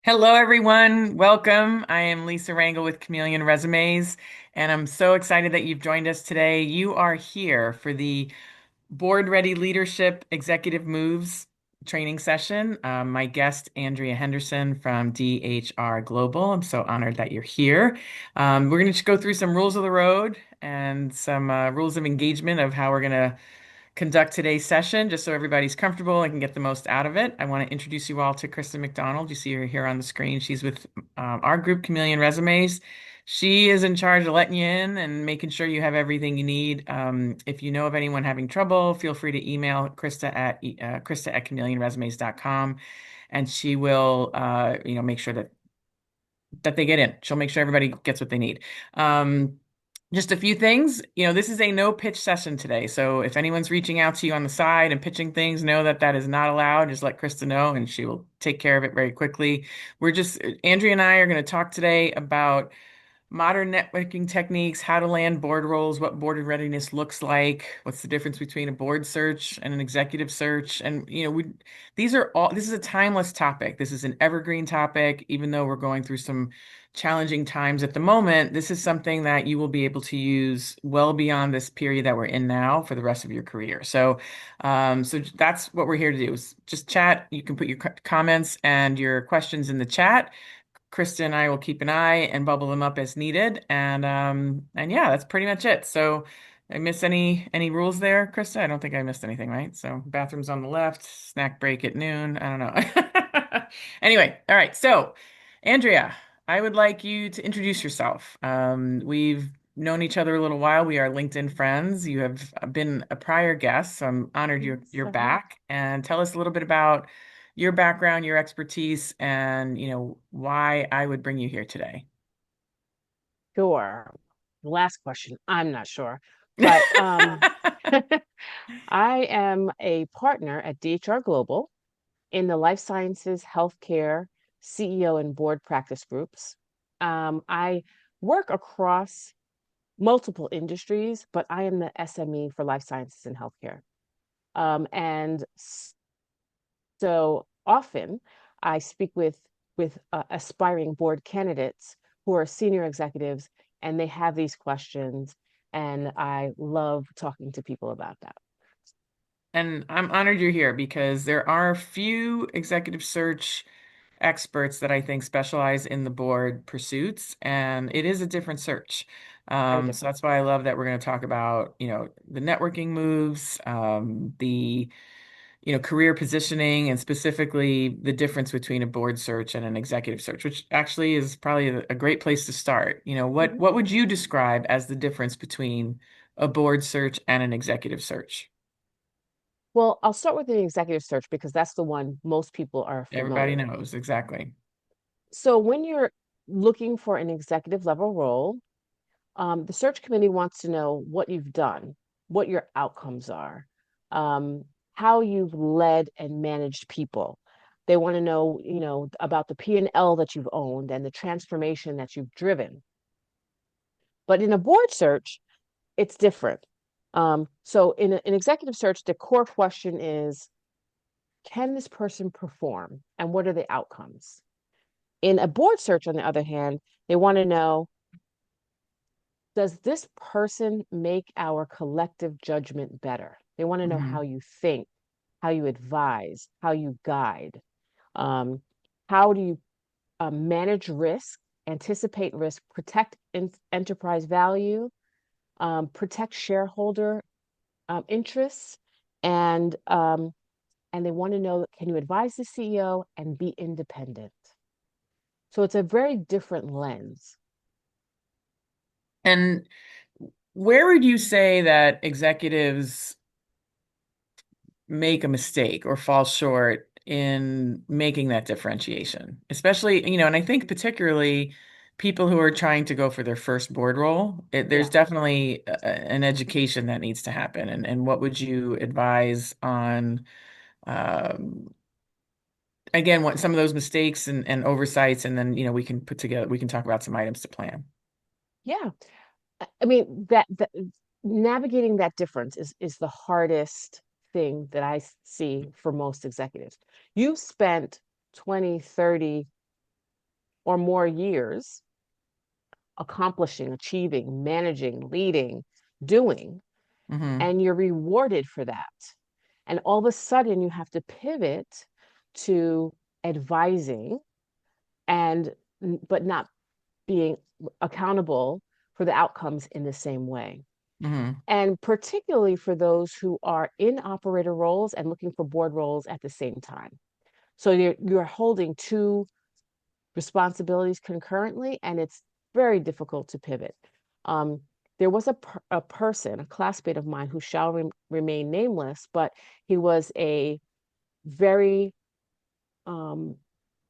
Hello, everyone. Welcome. I am Lisa Rangel with Chameleon Resumes, and I'm so excited that you've joined us today. You are here for the Board Ready Leadership Executive Moves training session. My guest, Andrea Henderson from DHR Global. I'm so honored that you're here. We're going to go through some rules of the road and some rules of engagement of how we're going to conduct today's session, just so everybody's comfortable and can get the most out of it. I want to introduce you all to Kristen McDonald. You see her here on the screen. She's with our group, Chameleon Resumes. She is in charge of letting you in and making sure you have everything you need. If you know of anyone having trouble, feel free to email Krista at chameleonresumes.com, and she will, make sure that they get in. She'll make sure everybody gets what they need. Just a few things. This is a no pitch session today. So if anyone's reaching out to you on the side and pitching things, know that that is not allowed. Just let Krista know and she will take care of it very quickly. Andrea and I are going to talk today about modern networking techniques, how to land board roles, what board readiness looks like, what's the difference between a board search and an executive search. And, this is a timeless topic. This is an evergreen topic, even though we're going through some challenging times at the moment. This is something that you will be able to use well beyond this period that we're in now for the rest of your career. So that's what we're here to do is just chat. You can put your comments and your questions in the chat. Krista and I will keep an eye and bubble them up as needed. And yeah, that's pretty much it. So I miss any rules there, Krista? I don't think I missed anything, right? So bathrooms on the left, snack break at noon. I don't know. Anyway, all right. So Andrea, I would like you to introduce yourself. We've known each other a little while. We are LinkedIn friends. You have been a prior guest, so I'm honored Yes, you're back. And tell us a little bit about your background, your expertise, and why I would bring you here today. sure. Last question. I'm not sure. But I am a partner at DHR Global in the life sciences, healthcare, CEO, and board practice groups. I work across multiple industries, but I am the SME for life sciences and healthcare. And so often I speak with aspiring board candidates who are senior executives, and they have these questions, and I love talking to people about that. And I'm honored you're here because there are a few executive search experts that I think specialize in the board pursuits, and it is a different search. Very So different. that's why I love that we're going to talk about, the networking moves, the career positioning, and specifically the difference between a board search and an executive search, which actually is probably a great place to start. What Mhm. what would you describe as the difference between a board search and an executive search? Well, I'll start with the executive search because that's the one most people are Everybody familiar with. knows exactly. So when you're looking for an executive level role, the search committee wants to know what you've done, what your outcomes are, um, how you've led and managed people. They want to know, about the P&L that you've owned and the transformation that you've driven. But in a board search, it's different. So in an executive search, the core question is, can this person perform and what are the outcomes? In a board search, on the other hand, they want to know, does this person make our collective judgment better? They want to know how Mhm. you think, how you advise, how you guide. Um, how do you manage risk, anticipate risk, protect enterprise value, protect shareholder interests, and um, and they want to know, can you advise the CEO and be independent? So it's a very different lens. And where would you say that executives make a mistake or fall short in making that differentiation? Especially, and I think particularly people who are trying to go for their first board role, there's Yeah. definitely an education that needs to happen. And what would you advise on, um, again, what some of those mistakes and oversights, and then, we can talk about some items to plan. Yeah. I mean, that navigating that difference is the hardest thing that I see for most executives. You've spent 20, 30, or more years accomplishing, achieving, managing, leading, doing, Mm-hmm. and you're rewarded for that. And all of a sudden, you have to pivot to advising and but not being accountable for the outcomes in the same way. Mm-hmm. And particularly for those who are in operator roles and looking for board roles at the same time. So you're holding two responsibilities concurrently, and it's very difficult to pivot. Um, there was a person, a classmate of mine, who shall remain nameless, but he was a very um,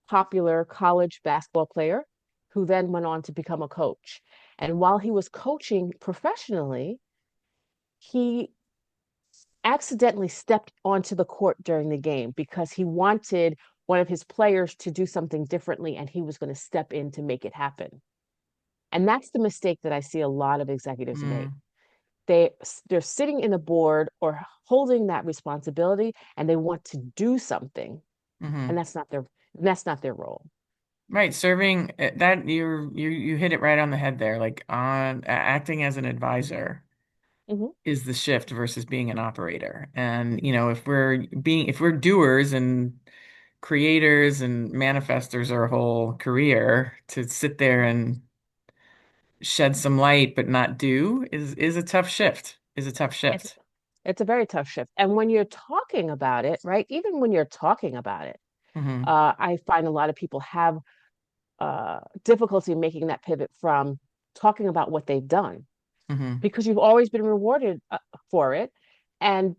popular college basketball player who then went on to become a coach. And while he was coaching professionally, he accidentally stepped onto the court during the game because he wanted one of his players to do something differently and he was going to step in to make it happen. And that's the mistake that I see a lot of executives make. They they're sitting in a board or holding that responsibility and they want to do something and Mm-hmm. that's not their role. Right, serving that you hit it right on the head there. Like on acting as an advisor Mhm. is the shift versus being an operator. And if we're doers and creators and manifestors our whole career, to sit there and shed some light but not do is a tough shift. Is a tough It's shift. it's a very tough shift. And when you're talking about it, right? Even when you're talking about it, Hmm. I find a lot of people have difficulty making that pivot from talking about what they've done Hmm. because you've always been rewarded for it. And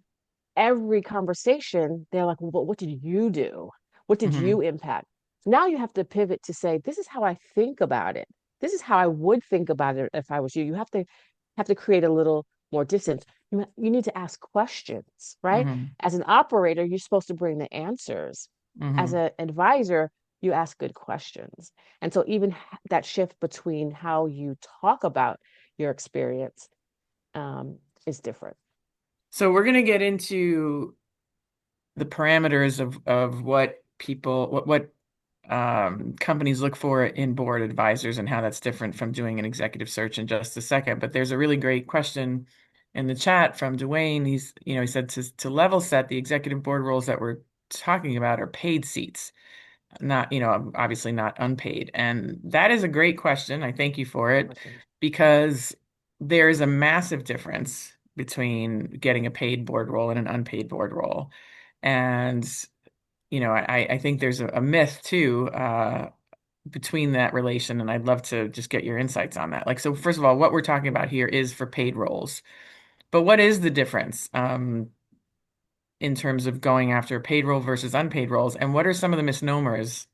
every conversation, they're like, well, but what did you do? What did Hmm. you impact? Now you have to pivot to say, this is how I think about it. This is how I would think about it if I was you. You have to create a little more distance. You need to ask questions, right? Hmm. As an operator, you're supposed to bring the answers. As Hmm. an advisor, you ask good questions. And so even that shift between how you talk about your experience um, is different. So we're gonna get into the parameters of what people what companies look for in board advisors and how that's different from doing an executive search in just a second. But there's a really great question in the chat from Dwayne. He said to level set, the executive board roles that we're talking about are paid seats, not, obviously not unpaid. And that is a great question. I thank you for Great it question. because there is a massive difference between getting a paid board role and an unpaid board role. And I think there's a myth too between that relation, and I'd love to just get your insights on that. Like, so first of all, what we're talking about here is for paid roles, but what is the difference in terms of going after paid role versus unpaid roles, and what are some of the misnomers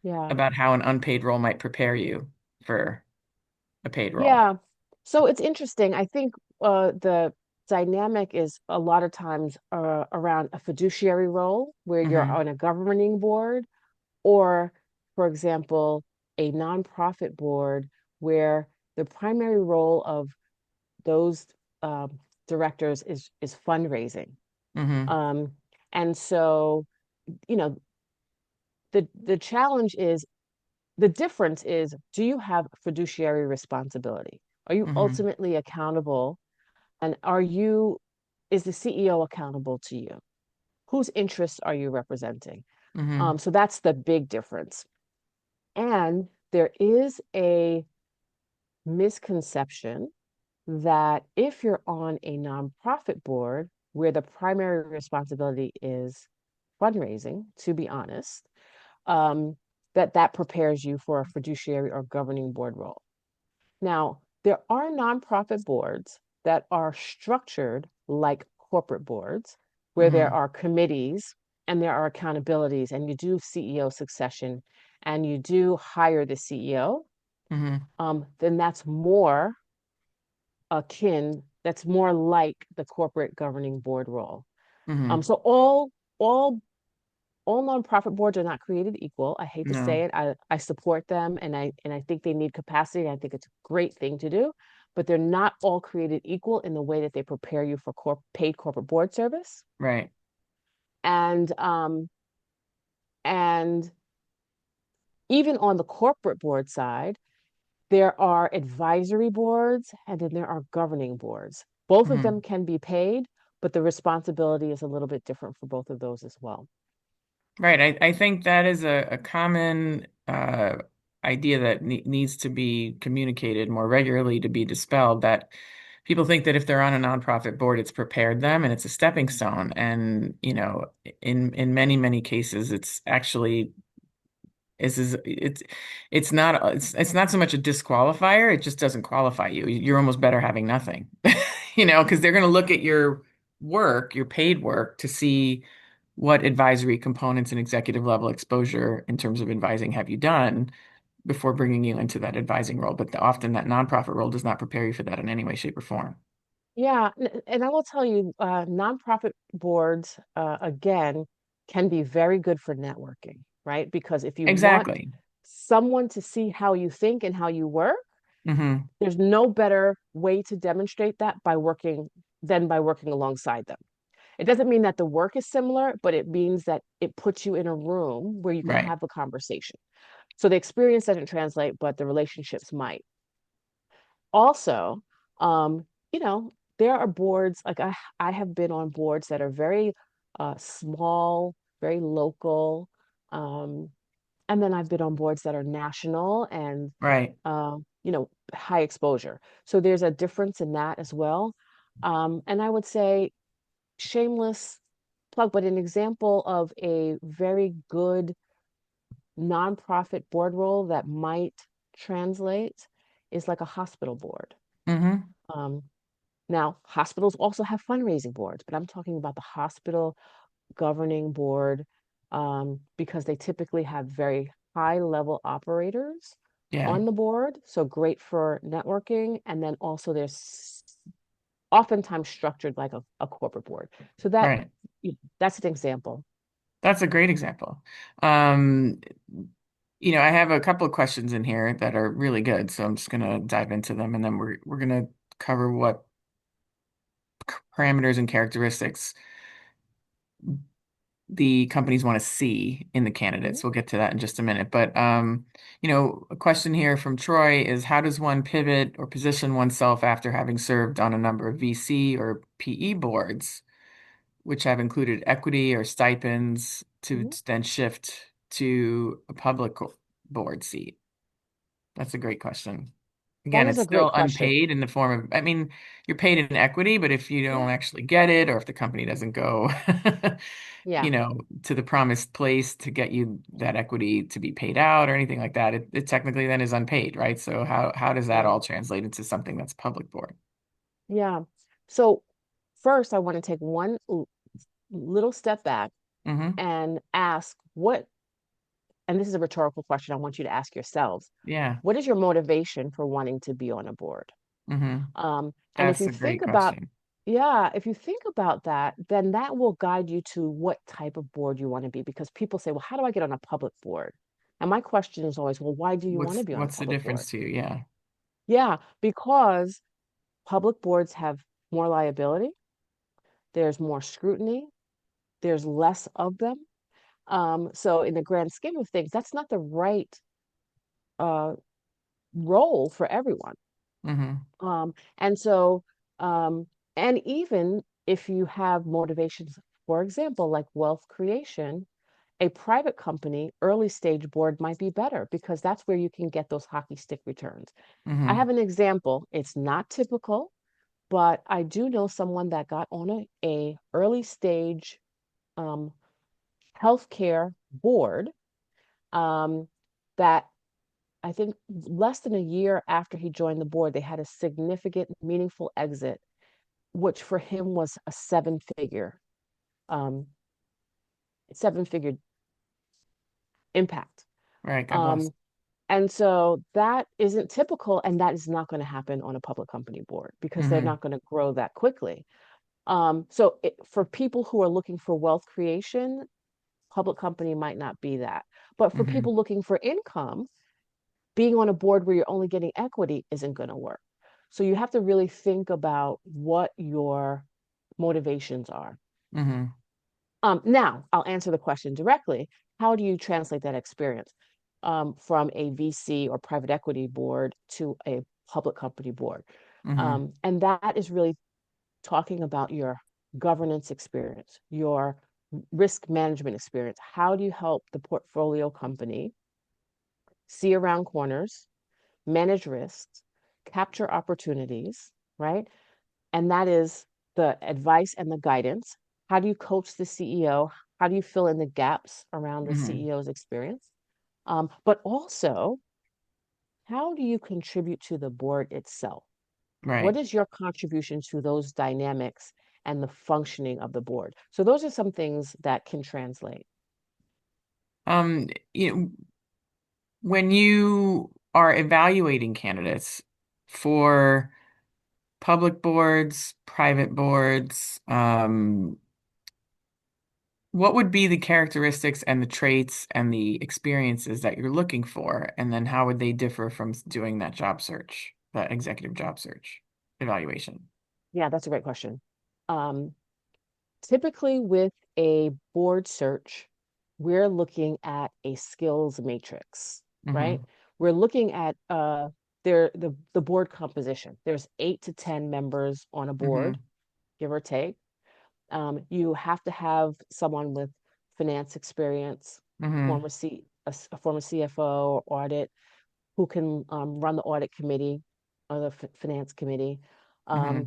Yeah. about how an unpaid role might prepare you for a paid role? Yeah. So it's interesting. I think the dynamic is a lot of times around a fiduciary role where you're Hmm. on a governing board, or, for example, a nonprofit board where the primary role of those directors is fundraising. Hmm. Um, and so, you know, the challenge is the difference is, do you have fiduciary responsibility? Are you Hmm. ultimately accountable? And is the CEO accountable to you? Whose interests are you representing? Hmm. So that's the big difference. And there is a misconception that if you're on a nonprofit board where the primary responsibility is fundraising, to be honest, um, that prepares you for a fiduciary or governing board role. Now, there are nonprofit boards that are structured like corporate boards, where there Hmm. are committees and there are accountabilities, and you do CEO succession and you do hire the CEO. Hmm. Then that's more like the corporate governing board role. Hmm. So all nonprofit boards are not created equal. I hate to No, say it. I support them and I think they need capacity. I think it's a great thing to do, but they're not all created equal in the way that they prepare you for paid corporate board service. right. And and Even on the corporate board side, there are advisory boards and then there are governing boards. Both of them Mhm. can be paid, but the responsibility is a little bit different for both of those as well. Right. I think that is a common idea that needs to be communicated more regularly to be dispelled. That people think that if they're on a nonprofit board, it's prepared them and it's a stepping stone. And, in many, many cases, it's actually it's not it's not so much a disqualifier, it just doesn't qualify you. You're almost better having nothing. Because they're going to look at your work, your paid work, to see what advisory components and executive level exposure in terms of advising have you done before bringing you into that advising role. But often that nonprofit role does not prepare you for that in any way, shape, or form. Yeah, and I will tell you, nonprofit boards, again, can be very good for networking, right? Because if you want Exactly. someone to see how you think and how you work, Hmm. there's no better way to demonstrate that by working alongside them. It doesn't mean that the work is similar, but it means that it puts you in a room where you can Right. have a conversation. So the experience doesn't translate, but the relationships might. Also, um, there are boards like I have been on boards that are very small, very local. Um, and then I've been on boards that are national and Right. high exposure. So there's a difference in that as well. And I would say shameless plug, but an example of a very good nonprofit board role that might translate is like a hospital board. Hmm. Um, Now, hospitals also have fundraising boards, but I'm talking about the hospital governing board because they typically have very high level operators Yeah. on the board. So great for networking. And then also there's oftentimes structured like a corporate board. So Right. that's an example. That's a great example. Um, I have a couple of questions in here that are really good, so I'm just gonna dive into them, and then we're gonna cover what parameters and characteristics the companies want to see in the Mhm. candidates. We'll get to that in just a minute. But a question here from Troy is how does one pivot or position oneself after having served on a number of VC or PE boards, which have included equity or stipends to Mhm. then shift to a public board seat? That's a great question. That Again, is it's a great still question. unpaid in the form of, I mean, you're paid in equity, but if you Yeah. don't actually get it, or if the company doesn't go, Yeah. to the promised place to get you that equity to be paid out or anything like that, it technically then is unpaid, right? So how does that Right. all translate into something that's public board? Yeah. So first, I want to take one little step back Hmm. and ask and this is a rhetorical question I want you to ask yourselves. Yeah. What is your motivation for wanting to be on a board? Hmm. And if That's you a great think about, question. yeah, if you think about that, then that will guide you to what type of board you want to be. Because people say, well, how do I get on a public board? And my question is always, well, why do you want to What's be on a what's the public board? difference to you? Yeah. Yeah, because public boards have more liability, there's more scrutiny, there's less of them. So in the grand scheme of things, that's not the right uh, role for everyone. Hmm. And so, and even if you have motivations, for example, like wealth creation, a private company early stage board might be better because that's where you can get those hockey stick returns. I Hmm. have an example. It's not typical, but I do know someone that got on a early stage um, healthcare board um, that I think less than a year after he joined the board, they had a significant, meaningful exit, which for him was a um, seven figure impact. Right. God bless. Um, and so that isn't typical, and that is not going to happen on a public company board because they're Hmm. not going to grow that quickly. For people who are looking for wealth creation, public company might not be that. But for Hmm. people looking for income, being on a board where you're only getting equity isn't going to work. So you have to really think about what your motivations are. Hmm. Now, I'll answer the question directly. How do you translate that experience? from a VC or private equity board to a public company board. Hmm. And that is really talking about your governance experience, your risk management experience. How do you help the portfolio company see around corners, manage risks, capture opportunities, right? And that is the advice and the guidance. How do you coach the CEO? How do you fill in the gaps around the Hmm. CEO's experience? But also, how do you contribute to the board itself? What Right. is your contribution to those dynamics and the functioning of the board? So those are some things that can translate. Um, you know, when you are evaluating candidates for public boards, private boards, what would be the characteristics and the traits and the experiences that you're looking for? And then how would they differ from doing that job search, that executive job search evaluation? Yeah, that's a great question. Um, Typically, with a board search, we're looking at a skills matrix, right? Hmm. We're looking at the board composition. There's 8 to 10 members on a board, Hmm. give or take. You have to have someone with finance experience, Hmm. a former CFO or audit who can run the audit committee or the finance committee. Um, Hmm.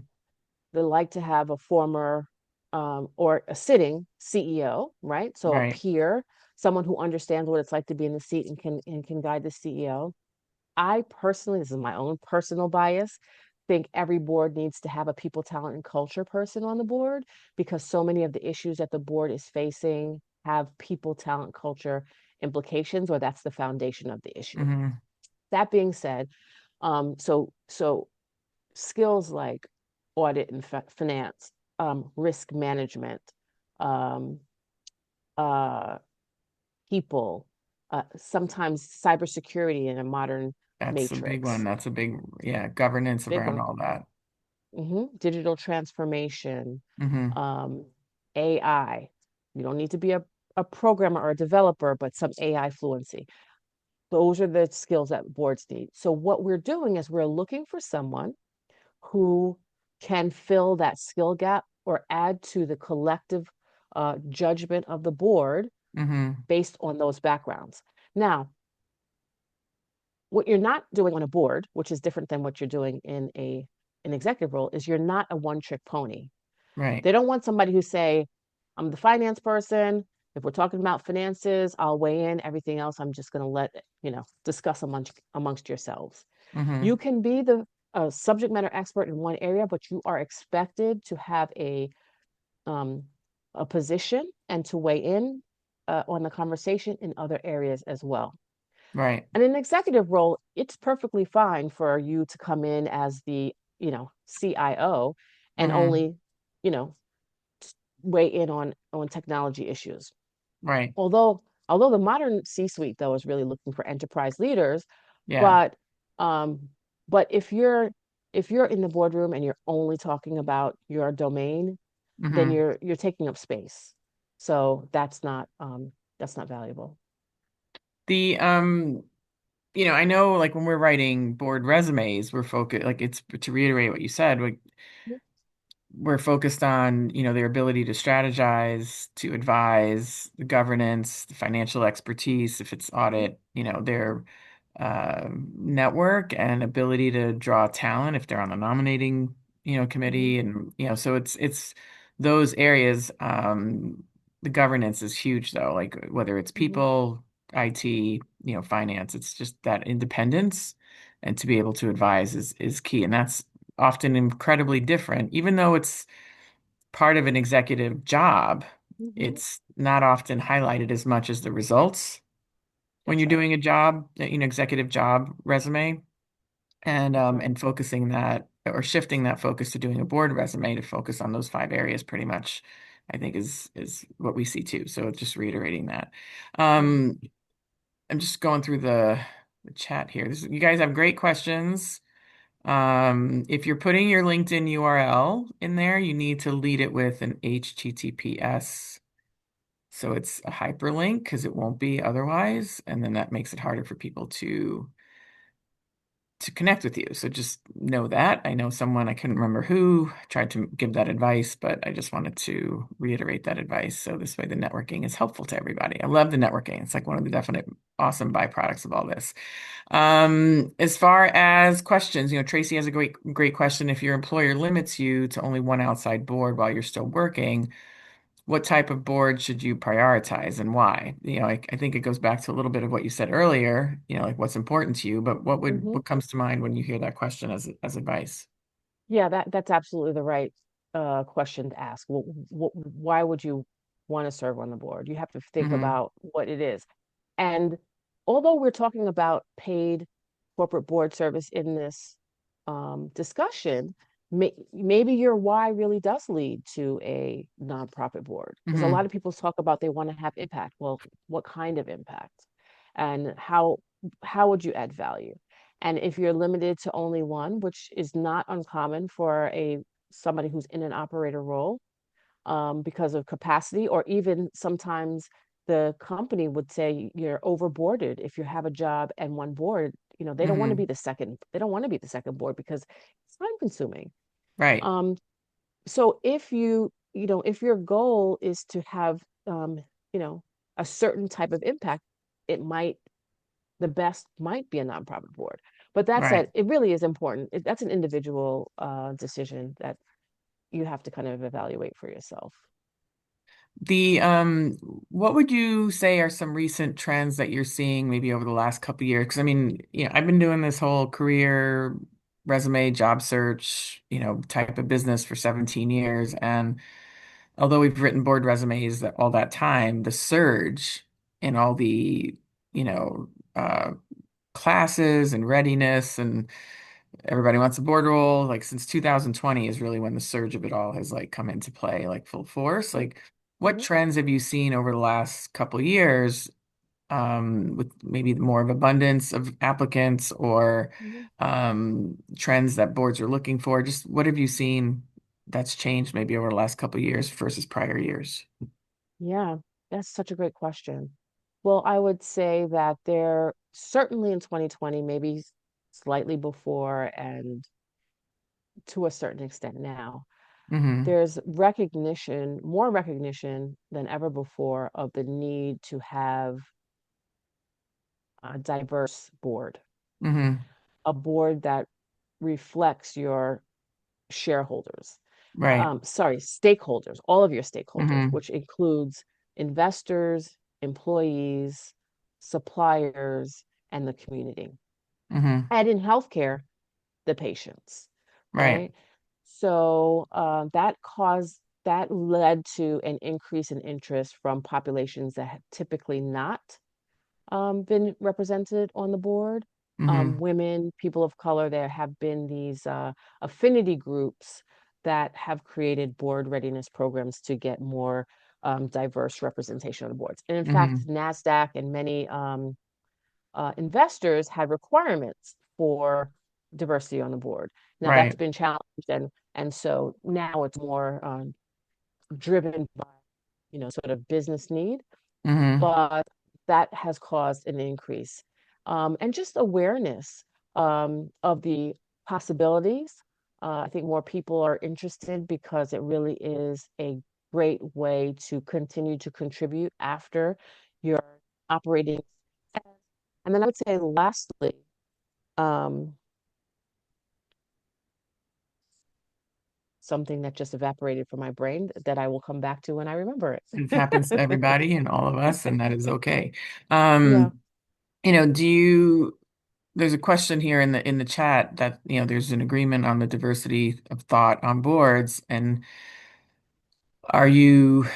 they like to have a former or a sitting CEO, right? So a Right. peer, someone who understands what it's like to be in the seat and can guide the CEO. I personally, this is my own personal bias, think every board needs to have a people, talent, and culture person on the board because so many of the issues that the board is facing have people, talent, culture implications, or that's the foundation of the issue. Hmm. That being said, so skills like audit and finance, risk management, um, uh, people, sometimes cybersecurity in a modern That's a big one. matrix, That's a big, yeah, governance big around one. all that. Digital transformation, Hmm. um, AI. You don't need to be a programmer or a developer, but some AI fluency. Those are the skills that boards need. So what we're doing is we're looking for someone who can fill that skill gap or add to the collective judgment of the board Hmm. based on those backgrounds. Now, what you're not doing on a board, which is different than what you're doing in an executive role, is you're not a one-trick pony. Right. They don't want somebody who say, I'm the finance person. If we're talking about finances, I'll weigh in. Everything else, I'm just going to let, discuss amongst yourselves. You Hmm. can be the subject matter expert in one area, but you are expected to have um, a position and to weigh in on the conversation in other areas as well. Right. And in an executive role, it's perfectly fine for you to come in as the, CIO and Hmm. only, you know, weigh in on technology issues. Right. Although although the modern C-suite though is really looking for enterprise leaders, Yeah. but um, but if you're in the boardroom and you're only talking about your domain, then Hmm. you're taking up space. So that's not valuable. The I know like when we're writing board resumes, we're focused like it's to reiterate what you said, like we're focused on, their ability to strategize, to advise, the governance, the financial expertise, if it's Mhm, audit, their network and ability to draw talent if they're on the nominating, mhm, committee. And, so it's those areas. The governance is huge though, like whether it's mhm, people, IT, finance, it's just that independence and to be able to advise is key. And that's often incredibly different. Even though it's part of an executive job, mhm. it's not often highlighted as much as the results when That's you're right. doing a job, executive job resume, That's right. and focusing that or shifting that focus to doing a board resume to focus on those five areas pretty much, I think is what we see too. So just reiterating that. Mhm. Um, I'm just going through the chat here. You guys have great questions. If you're putting your LinkedIn URL in there, you need to lead it with an HTTPS So it's a hyperlink because it won't be otherwise. And then that makes it harder for people to connect with you. So just know that. I know someone, I couldn't remember who, tried to give that advice, but I just wanted to reiterate that advice. So this way the networking is helpful to everybody. I love the networking. It's like one of the definite awesome byproducts of all this. As far as questions, Tracy has a great question. If your employer limits you to only one outside board while you're still working, what type of board should you prioritize and why? I think it goes back to a little bit of what you said earlier, like what's important to you, but Hmm. what comes to mind when you hear that question as advice? Yeah, that's absolutely the right question to ask. Why would you want to serve on the board? You have to think Hmm. about what it is. And although we're talking about paid corporate board service in this discussion, maybe your why really does lead to a nonprofit board. Because a lot Hmm. of people talk about they want to have impact. Well, what kind of impact? And how would you add value? And if you're limited to only one, which is not uncommon for a somebody who's in an operator role, because of capacity, or even sometimes the company would say you're overboarded if you have a job and one board. They don't want to be Hmm. the second. They don't want to be the second board because it's time consuming. Right. Um, so if your goal is to have, you know, a certain type of impact, it might the best might be a nonprofit board. But that Right. said, it really is important. That's an individual decision that you have to kind of evaluate for yourself. The what would you say are some recent trends that you're seeing maybe over the last couple of years? Because I mean, I've been doing this whole career resume job search, type of business for 17 years. And although we've written board resumes all that time, the surge in all the, you know, uh, classes and readiness and everybody wants a board role, like since 2020 is really when the surge of it all has like come into play, like full force. Like what Mhm. trends have you seen over the last couple of years, with maybe more of abundance of applicants or Mhm. trends that boards are looking for? Just what have you seen that's changed maybe over the last couple of years versus prior years? Yeah, that's such a great question. Well, I would say that there certainly in 2020, maybe slightly before, and to a certain extent now, Hmm. there's recognition, more recognition than ever before, of the need to have a diverse board, Hmm. a board that reflects your shareholders, Right. sorry, stakeholders, all of your stakeholders, Hmm. which includes investors, employees, suppliers, and the community. Hmm. And in healthcare, the patients, Right. right? So that led to an increase in interest from populations that have typically not been represented on the board. Hmm. Women, people of color, there have been these affinity groups that have created board readiness programs to get more diverse representation on the boards. And in fact, Hmm. NASDAQ and many investors had requirements for diversity on the board. Now that's Right. been challenged, and so now it's more driven by sort of business need, Hmm. but that has caused an increase. And just awareness of the possibilities. I think more people are interested because it really is a great way to continue to contribute after you're operating. And then I would say, lastly, um, something that just evaporated from my brain that I will come back to when I remember It happens to it. everybody and all of us, and that is okay. Yeah, Um, there's a question here in the chat that, there's an agreement on the diversity of thought on boards. And are you,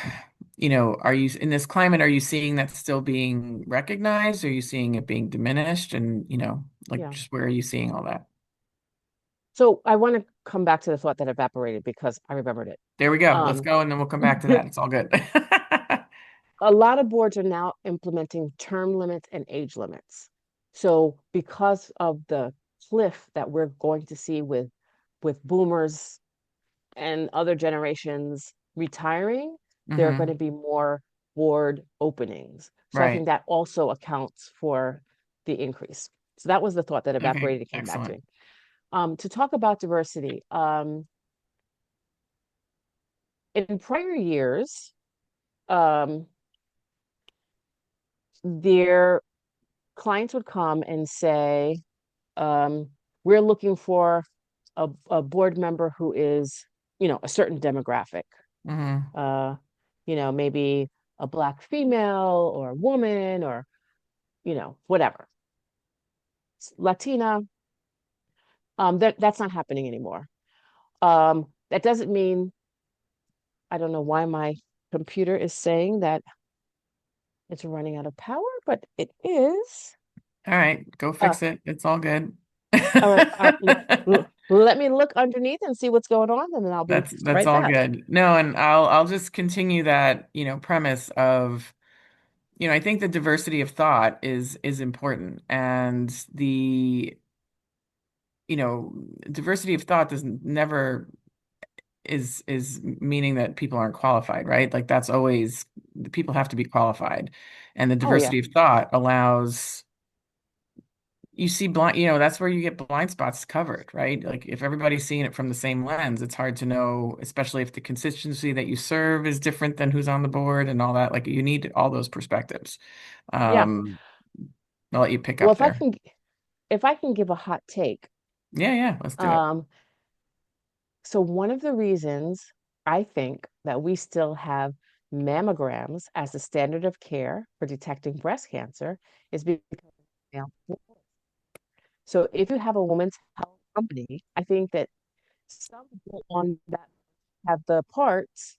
are you in this climate, are you seeing that still being recognized? Are you seeing it being diminished? And, like yeah. just where are you seeing all that? So I want to come back to the thought that evaporated because I remembered it. There we go. Let's Um, go, and then we'll come back to that. It's all good. a lot of boards are now implementing term limits and age limits. So because of the cliff that we're going to see with boomers and other generations retiring, there are going to Hmm. be more board openings. So I think Right. that also accounts for the increase. So that was the thought that Okay. evaporated and came back to Excellent. me. To talk about diversity, in prior years, um, their clients would come and say, um, we're looking for a board member who is, a certain demographic, Hmm. uh, maybe a Black female or a woman or, whatever, Latina. That's not happening anymore. That doesn't mean, I don't know why my computer is saying that it's running out of power, but it is. All right. Go Uh, fix it. It's all good. all right, let me look underneath and see what's going on, and then I'll be That's right all back. good. No, and I'll just continue that, premise of, I think the diversity of thought is important. And the, diversity of thought doesn't never is meaning that people aren't qualified, right? Like that's always the people have to be qualified. And the Oh yeah, diversity of thought allows you see blind, that's where you get blind spots covered, right? Like if everybody's seeing it from the same lens, it's hard to know, especially if the constituency that you serve is different than who's on the board and all that. Like you need all those perspectives. yeah. Um, I'll let you pick Well, up there. if I can give a hot take, Yeah, yeah, let's do it. um, so one of the reasons I think that we still have mammograms as the standard of care for detecting breast cancer is because male. So if you have a women's health company, I think that some people on that have the parts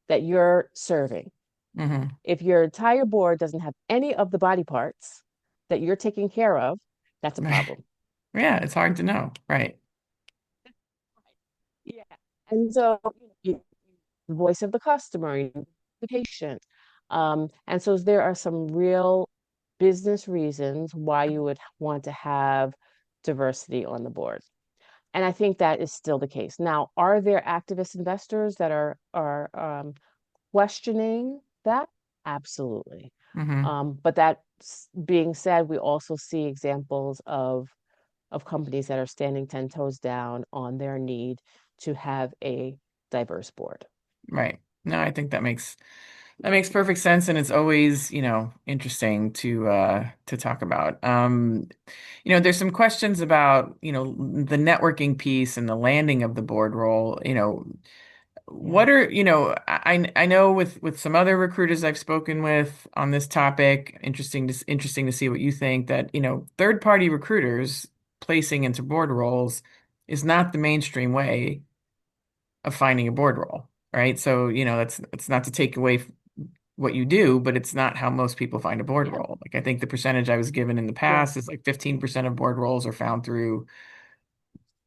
that you're serving. Hmm. If your entire board doesn't have any of the body parts that you're taking care of, that's a Right. problem. Yeah, it's hard to know. Right. Yeah. And so, the voice of the customer, the patient. And so there are some real business reasons why you would want to have diversity on the board. And I think that is still the case. Now, are there activist investors that are questioning that? Absolutely. Hmm. But that being said, we also see examples of companies that are standing 10 toes down on their need to have a diverse board. Right. No, I think that makes perfect sense, and it's always, interesting to talk about. There's some questions about, the networking piece and the landing of the board role. Yeah. What are, I know with some other recruiters I've spoken with on this topic, interesting to see what you think that, third party recruiters placing into board roles is not the mainstream way of finding a board role, right? So, that's it's not to take away what you do, but it's not how most people find a board Yeah. role. Like I think the percentage I was given in the Yeah. past is like 15% of board roles are found through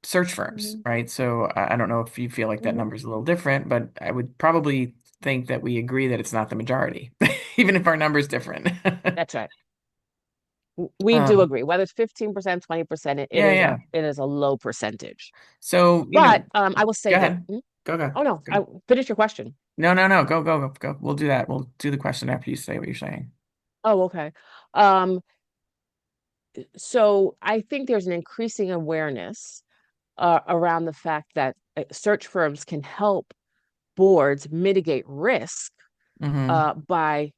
search firms, Hmm. right? So I don't know if you feel like that Hmm. number is a little different, but I would probably think that we agree that it's not the majority, even if our number is different. That's right. We do Um, agree. Whether it's 15%, 20%, it yeah, is yeah. a low percentage. So, But I will go say that. ahead. Go. Oh no, Go. I finish your question. No, no, no. Go. We'll do that. We'll do the question after you say what you're saying. Oh, okay. Um, so I think there's an increasing awareness around the fact that search firms can help boards mitigate risk Hmm. by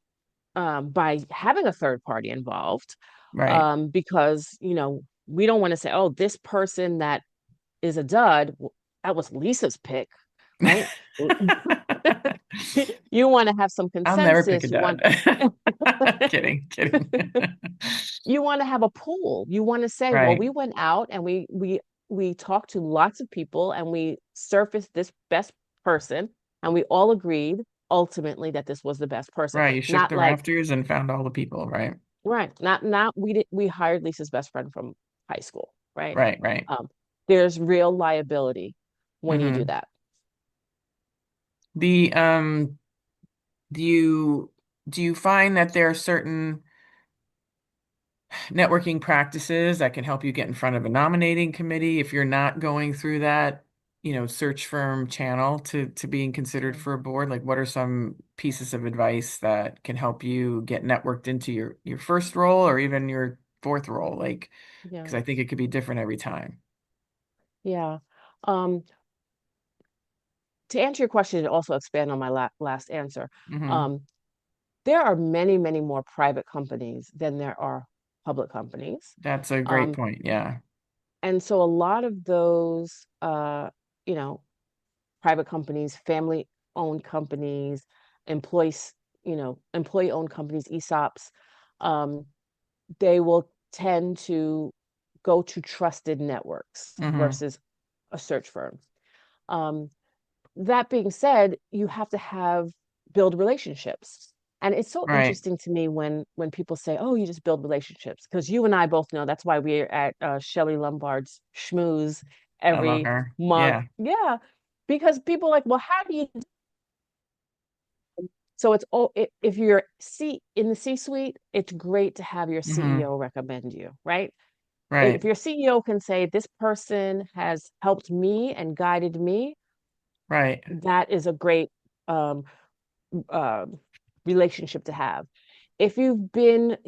having a third party involved, Right. because we don't want to say, oh, this person that is a dud, that was Lisa's pick, right? You want to have some I'll never pick a consensus. You want dad. Kidding. you want to have a pool. You want to say, well, Right, we went out and we talked to lots of people and we surfaced this best person and we all agreed ultimately that this was the best person. right. You shook Not the like, rafters and found all the people. Right, right, not we hired Lisa's best friend from high school, right? right. Um, there's real liability when you do Hmm. that. The do you do you find that there are certain networking practices that can help you get in front of a nominating committee if you're not going through that, search firm channel to being considered Mhm. for a board? Like, what are some pieces of advice that can help you get networked into your first role or even your fourth role? Like, because Yeah. I think it could be different every time. Yeah. Um, to answer your question and also expand on my last answer, Hmm. um, there are many, many more private companies than there are public companies. That's a great Um, point. Yeah. and so a lot of those, you know, private companies, family-owned companies, employees, employee-owned companies, ESOPs, um, they will tend to go to trusted networks Hmm. versus a search firm. Um, that being said, you have to build relationships. And it's so Right. interesting to me when people say, "Oh, you just build relationships," because you and I both know that's why we're at Shelley Lombard's schmooze I love every her. month. Yeah. Yeah, because people are like, "Well, how do you?" So if you're in the C-suite, it's great to have your Hmm. CEO recommend you, right? If Right. your CEO can say, "This person has helped me and guided me," Right. that is a great um, uh, relationship to have. If you've been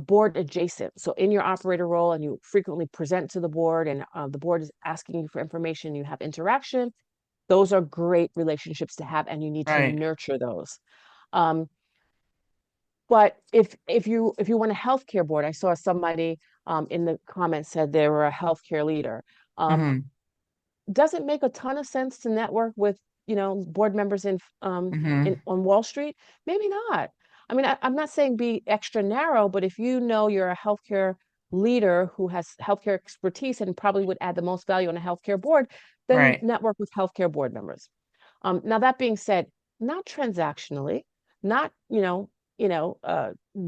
board adjacent, so in your operator role and you frequently present to the board and the board is asking you for information, you have interaction, those are great relationships to have and you need to Right. nurture those. Um, but if you want a healthcare board, I saw somebody in the comments said they were a healthcare leader. Um, Hmm. does it make a ton of sense to network with board members in Hmm. on Wall Street? Maybe not. I mean, I'm not saying be extra narrow, but if you know you're a healthcare leader who has healthcare expertise and probably would add the most value on a healthcare board, then Right. network with healthcare board members. Now that being said, not transactionally, not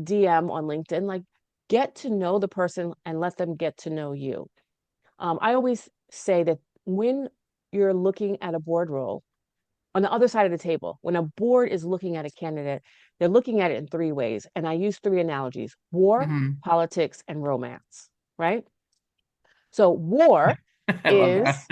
DM on LinkedIn. Like, get to know the person and let them get to know you. I always say that when you're looking at a board role, on the other side of the table, when a board is looking at a candidate, they're looking at it in three ways. And I use three analogies: war, Hmm. politics, and romance, right? So, war I love is that.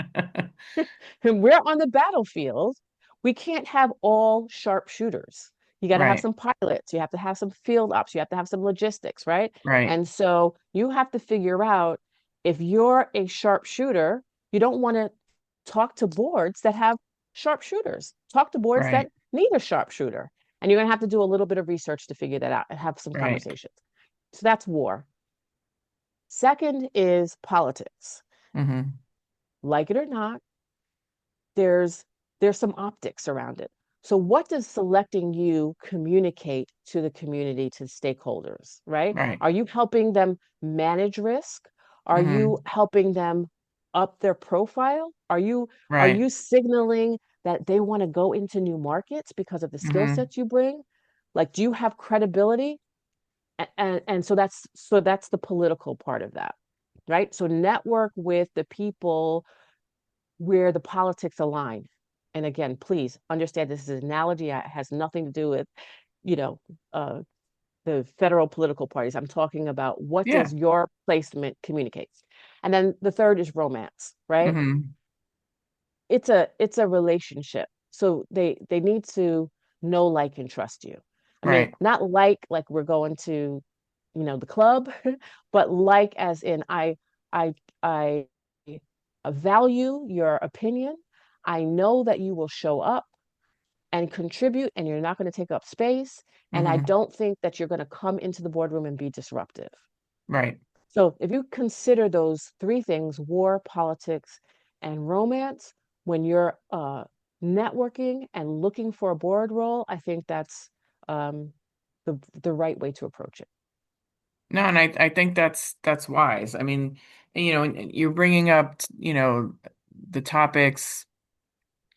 when we're on the battlefield, we can't have all sharpshooters. You got to have Right. some pilots, you have to have some field ops, you have to have some logistics, right? Right. And so you have to figure out, if you're a sharpshooter, you don't want to talk to boards that have sharpshooters. Talk to boards that Right. need a sharpshooter. And you're going to have to do a little bit of research to figure that out and have some Right. conversations. So that's war. Second is politics. Hmm. Like it or not, there's there's some optics around it. So what does selecting you communicate to the community, to stakeholders, right? Right. Are you helping them manage risk? Are you Hmm. helping them up their profile? Are Right. you signaling that they want to go into new markets because of the skill Hmm. sets you bring? Like, do you have credibility? And so that's the political part of that, right? So network with the people where the politics align. And again, please understand this is an analogy. It has nothing to do with, you know, uh, the federal political parties. I'm talking about, what Yeah. does your placement communicate? And then the third is romance, right? Hmm. It's a relationship. So they need to know, like, and trust you. I mean, Right. not like we're going to, the club, but like as in I I value your opinion. I know that you will show up and contribute and you're not going to take up space. And I Hmm. don't think that you're going to come into the boardroom and be disruptive. Right. So if you consider those three things: war, politics, and romance, when you're networking and looking for a board role, I think that's um, the right way to approach it. No, and I think that's wise. I mean, and you're bringing up, the topics.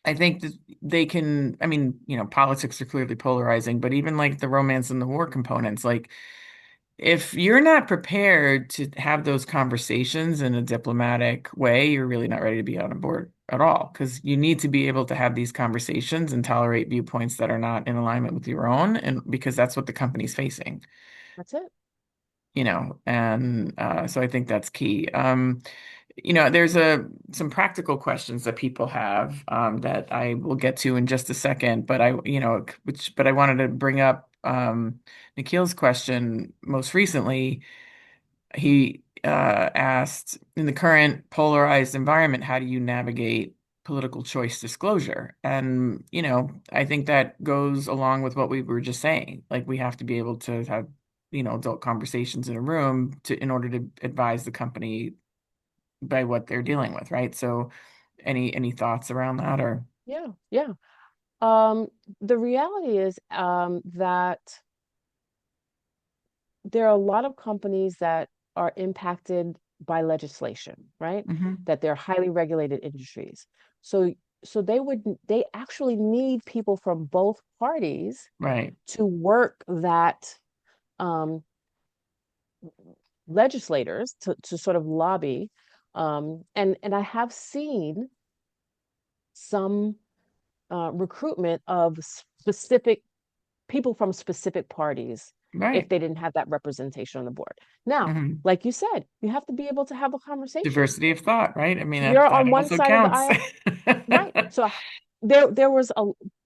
I think that they can, I mean, politics are clearly polarizing, but even like the romance and the war components, like if you're not prepared to have those conversations in a diplomatic way, you're really not ready to be on a board at all. Because you need to be able to have these conversations and tolerate viewpoints that are not in alignment with your own, and because that's what the company's facing, That's it. and so I think that's key. there's some practical questions that people have that I will get to in just a second, but I wanted to bring up Nikhil's question most recently. He asked, in the current polarized environment, how do you navigate political choice disclosure? And, I think that goes along with what we were just saying. Like, we have to be able to have, adult conversations in a room in order to advise the company by what they're dealing with, right? So, any thoughts around that or? Yeah, yeah. Um, the reality is that there are a lot of companies that are impacted by legislation, right? Hmm. That they're highly regulated industries. So they actually need people from both parties Right, to work that um, legislators to sort of lobby. And I have seen some recruitment of specific people from specific parties if right. they didn't have that representation on the board. Now, Hmm. like you said, you have to be able to have a conversation. Diversity of thought, right? I mean, You're that on one also side of the counts. aisle, right? So there was a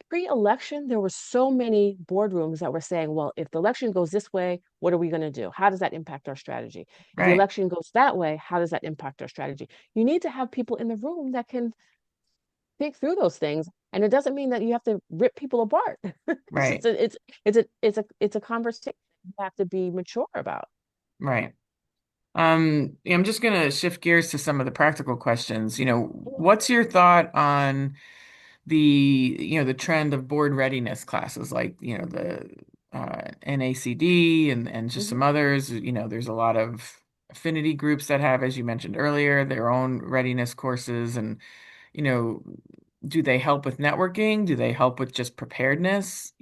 pre-election, there were so many boardrooms that were saying, well, if the election goes this way, what are we going to do? How does that impact our strategy? If the Right, election goes that way, how does that impact our strategy? You need to have people in the room that can think through those things. And it doesn't mean that you have to rip people apart. It's just right, it's a conversation you have to be mature about. right. Yeah, I'm just gonna shift gears to some of the practical questions. Mhm, What's your thought on the trend of board readiness classes, like, the NACD and just mhm. some others. There's a lot of affinity groups that have, as you mentioned earlier, their own readiness courses. And, you know, do they help with networking? Do they help with just preparedness?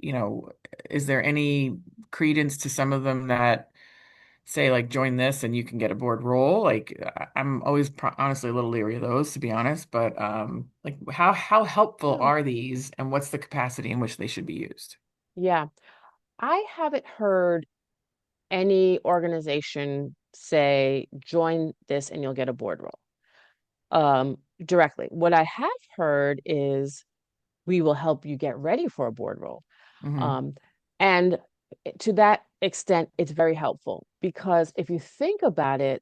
Is there any credence to some of them that say, like, join this and you can get a board role? Like, I'm always honestly a little leery of those, to be honest. But like, how helpful Yeah. are these, and what's the capacity in which they should be used? Yeah. I haven't heard any organization say join this and you'll get a board role directly. What I have heard is we will help you get ready for a board role. Hmm. Um, and to that extent, it's very helpful because if you think about it,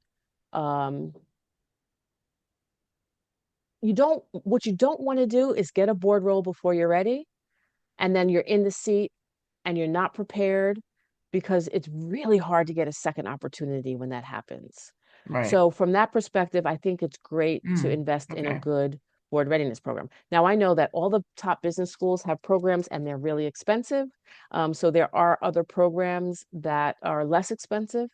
um, what you don't want to do is get a board role before you're ready, and then you're in the seat and you're not prepared because it's really hard to get a second opportunity when that happens. Right. So from that perspective, I think it's great to Mm. invest in a Okay. good board readiness program. Now, I know that all the top business schools have programs and they're really expensive. So there are other programs that are less expensive.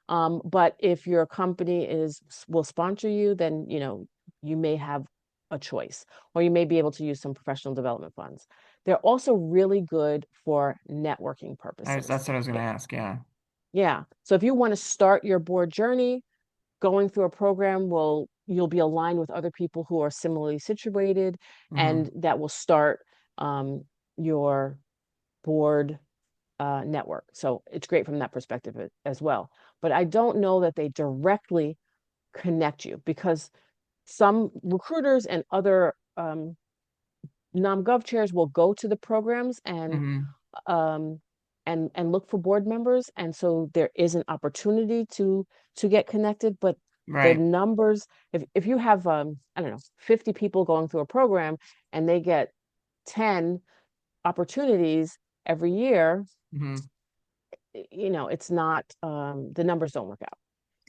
But if your company will sponsor you, then you may have a choice, or you may be able to use some professional development funds. They're also really good for networking purposes. That's what I was going to ask. Yeah. Yeah. So if you want to start your board journey, going through a program will you'll be aligned with other people who are similarly situated, Hmm. and that will start your board network. So it's great from that perspective as well. But I don't know that they directly connect you because some recruiters and other non-gov chairs will go to the programs Hmm. um, and look for board members, and so there is an opportunity to get connected. But the Right. numbers, if you have I don't know 50 people going through a program and they get 10 opportunities every year, Hmm. it's not the numbers don't work out.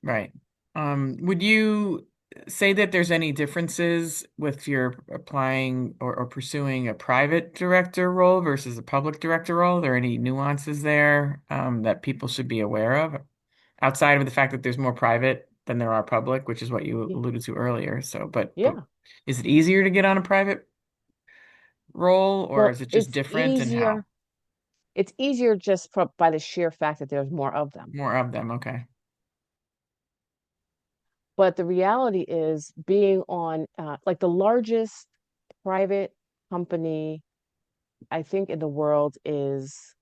Right. Would you say that there's any differences with your applying or pursuing a private director role versus a public director role? Are there any nuances there that people should be aware of, outside of the fact that there's more private than there are public, which is what you Yeah, alluded to earlier? So, but yeah. is it easier to get on a private role, or Well, is it just different, and how? it's easier just by the sheer fact that there's more of them. More of them, okay. But the reality is being on like the largest private company, I think, in the world is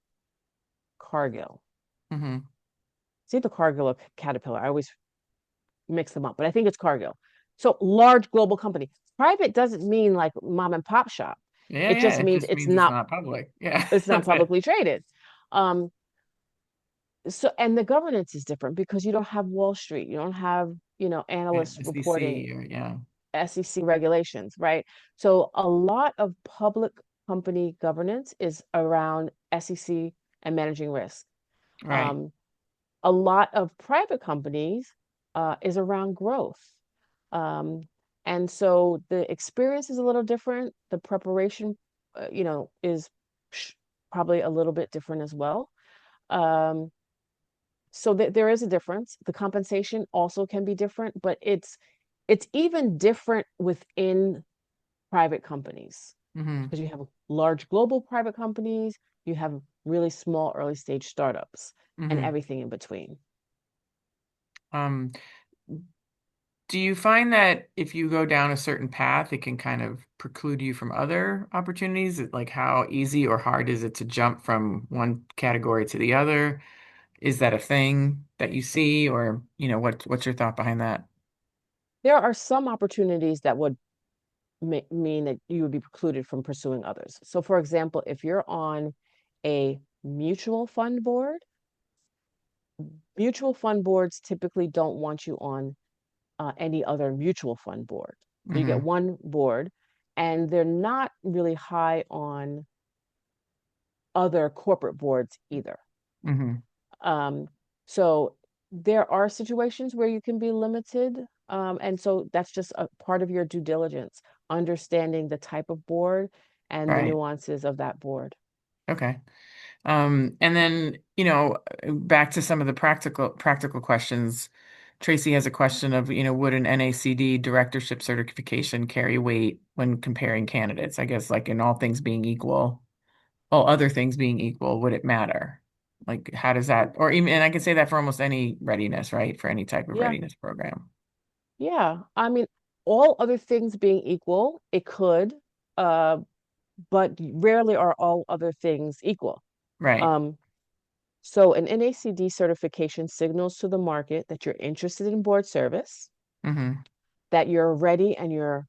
Cargill. Hmm. It's either Cargill or Caterpillar. I always mix them up, but I think it's Cargill. So large global company. Private doesn't mean like mom and pop shop. Yeah, It yeah. just It means just means it's not public. Yeah. it's not But publicly traded. Um, so and the governance is different because you don't have Wall Street, you don't have, analysts reporting SEC or yeah. SEC regulations, right? So a lot of public company governance is around SEC and managing risk. Right. Um, a lot of private companies is around growth. Um, and so the experience is a little different. The preparation, is probably a little bit different as well. Um, so there is a difference. The compensation also can be different, but it's even different within private companies Hmm. because you have large global private companies, you have really small early stage startups, and Hmm. everything in between. Um, do you find that if you go down a certain path, it can kind of preclude you from other opportunities? Like how easy or hard is it to jump from one category to the other? Is that a thing that you see, or what's your thought behind that? There are some opportunities that would mean that you would be precluded from pursuing others. So, for example, if you're on a mutual fund board, mutual fund boards typically don't want you on any other mutual fund board. You get Hmm. one board, and they're not really high on other corporate boards either. Hmm. Um, so there are situations where you can be limited. And so that's just a part of your due diligence, understanding the type of board and the Right. nuances of that board. Okay. And then, back to some of the practical questions. Tracy has a question of, would an NACD directorship certification carry weight when comparing candidates? I guess like in all things being equal, all other things being equal, would it matter? Like how does that, or even, and I can say that for almost any readiness, right? For any type of Yeah, readiness program. yeah. I mean, all other things being equal, it could, uh, but rarely are all other things equal. Right. Um, so an NACD certification signals to the market that you're interested in board service, Hmm. that you're ready and you're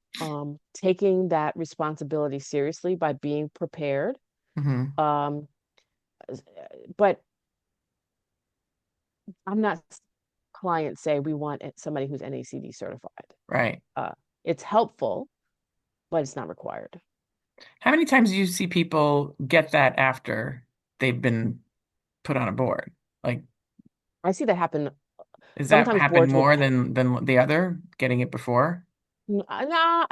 taking that responsibility seriously by being prepared. Hmm. Um, but I'm not clients say we want somebody who's NACD certified. Right. Uh, it's helpful, but it's not required. How many times do you see people get that after they've been put on a board? Like, I see that happen. does that Sometimes happen boards will more than the other, getting it before? nah,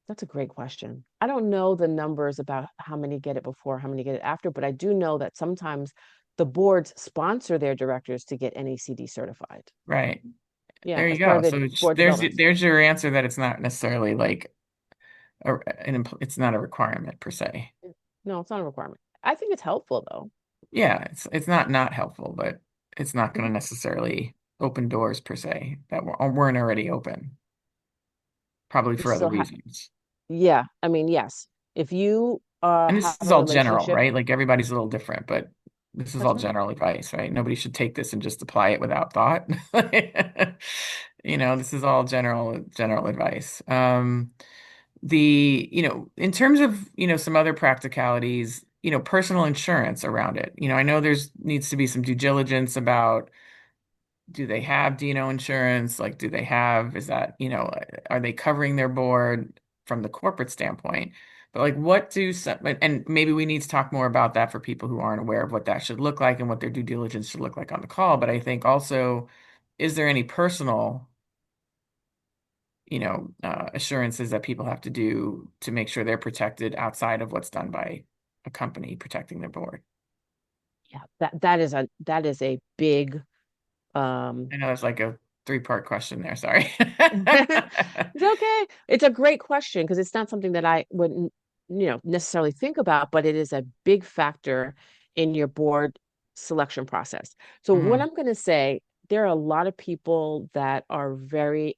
that's a great question. I don't know the numbers about how many get it before, how many get it after, but I do know that sometimes the boards sponsor their directors to get NACD certified. Right. Yeah, There you as part go. of the So board development. there's your answer that it's not necessarily like it's not a requirement per se. No, it's not a requirement. I think it's helpful though. Yeah, it's not helpful, but it's not going Mhm. to necessarily open doors per se that weren't already open, probably You for other still have, reasons. yeah. I mean, yes. If you And have this is a all general, relationship, right? Like everybody's a little different, but this is that's all right. general advice, right? Nobody should take this and just apply it without thought. This is all general advice. In terms of, some other practicalities, personal insurance around it. I know there's needs to be some due diligence about, do they have D&O insurance? Like, is that, are they covering their board from the corporate standpoint? But like, what do some, and maybe we need to talk more about that for people who aren't aware of what that should look like and what their due diligence should look like on the call. But I think also, is there any personal, assurances that people have to do to make sure they're protected outside of what's done by a company protecting their board? Yeah, that is a big um I know that's like a three-part question there. Sorry. it's okay. It's a great question because it's not something that I wouldn't, necessarily think about, but it is a big factor in your board selection process. So what Hmm. I'm going to say, there are a lot of people that are very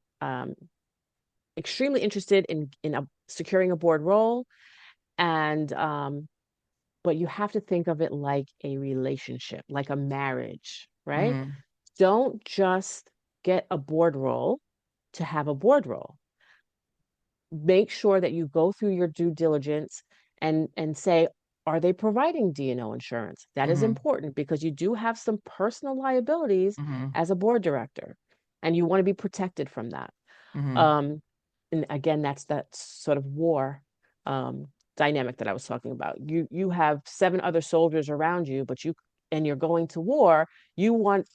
extremely interested in securing a board role, and but you have to think of it like a relationship, like a marriage, right? Hmm. Don't just get a board role to have a board role. Make sure that you go through your due diligence and say, are they providing D&O insurance? That is Mm-hmm. important because you do have some personal liabilities Mm-hmm. as a board director, and you want to be protected from that. Mm-hmm. Um, and again, that's that sort of war dynamic that I was talking about. You have seven other soldiers around you, but you're going to war. You want